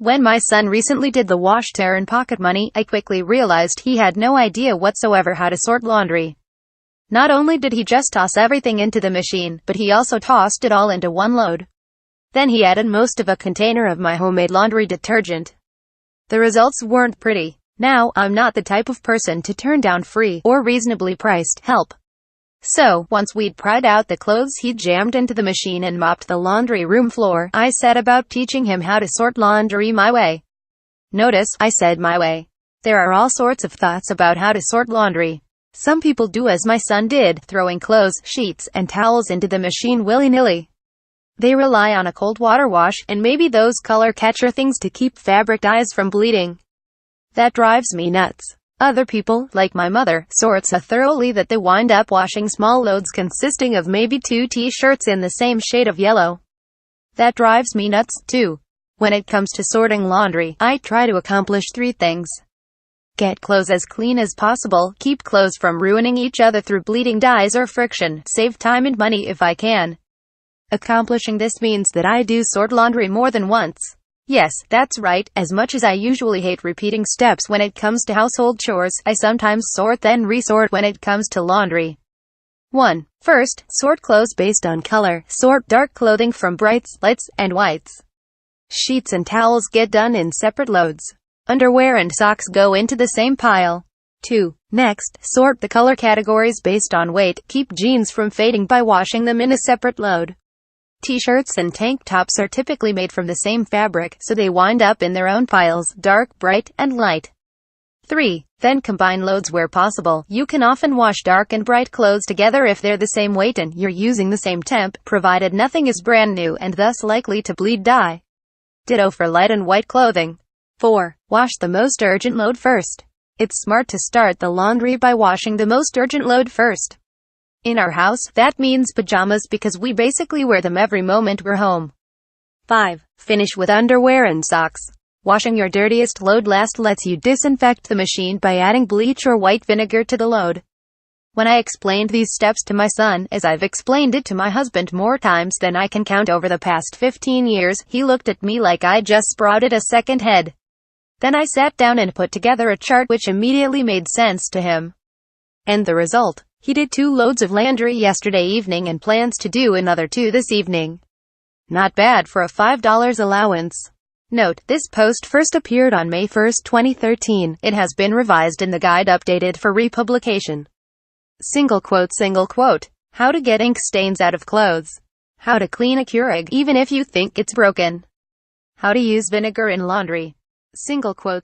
When my son recently did the wash to earn pocket money, I quickly realized he had no idea whatsoever how to sort laundry. Not only did he just toss everything into the machine, but he also tossed it all into one load. Then he added most of a container of my homemade laundry detergent. The results weren't pretty. Now, I'm not the type of person to turn down free, or reasonably priced, help. So, once we'd pried out the clothes he'd jammed into the machine and mopped the laundry room floor, I set about teaching him how to sort laundry my way. Notice, I said my way. There are all sorts of thoughts about how to sort laundry. Some people do as my son did, throwing clothes, sheets, and towels into the machine willy-nilly. They rely on a cold water wash, and maybe those color catcher things to keep fabric dyes from bleeding. That drives me nuts. Other people, like my mother, sort so thoroughly that they wind up washing small loads consisting of maybe 2 t-shirts in the same shade of yellow. That drives me nuts, too. When it comes to sorting laundry, I try to accomplish 3 things. Get clothes as clean as possible, keep clothes from ruining each other through bleeding dyes or friction, save time and money if I can. Accomplishing this means that I do sort laundry more than once. Yes, that's right, as much as I usually hate repeating steps when it comes to household chores, I sometimes sort then resort when it comes to laundry. 1. First, sort clothes based on color. Sort dark clothing from brights, lights, and whites. Sheets and towels get done in separate loads. Underwear and socks go into the same pile. 2. Next, sort the color categories based on weight. Keep jeans from fading by washing them in a separate load. T-shirts and tank tops are typically made from the same fabric, so they wind up in their own piles, dark, bright, and light. 3. Then combine loads where possible. You can often wash dark and bright clothes together if they're the same weight and you're using the same temp, provided nothing is brand new and thus likely to bleed dye. Ditto for light and white clothing. 4. Wash the most urgent load first. It's smart to start the laundry by washing the most urgent load first. In our house, that means pajamas because we basically wear them every moment we're home. 5. Finish with underwear and socks. Washing your dirtiest load last lets you disinfect the machine by adding bleach or white vinegar to the load. When I explained these steps to my son, as I've explained it to my husband more times than I can count over the past 15 years, he looked at me like I just sprouted a second head. Then I sat down and put together a chart which immediately made sense to him. And the result? He did 2 loads of laundry yesterday evening and plans to do another 2 this evening. Not bad for a $5 allowance. Note, this post first appeared on May 1, 2013. It has been revised in the guide updated for republication. Single quote. How to get ink stains out of clothes. How to clean a Keurig, even if you think it's broken. How to use vinegar in laundry. Single quote.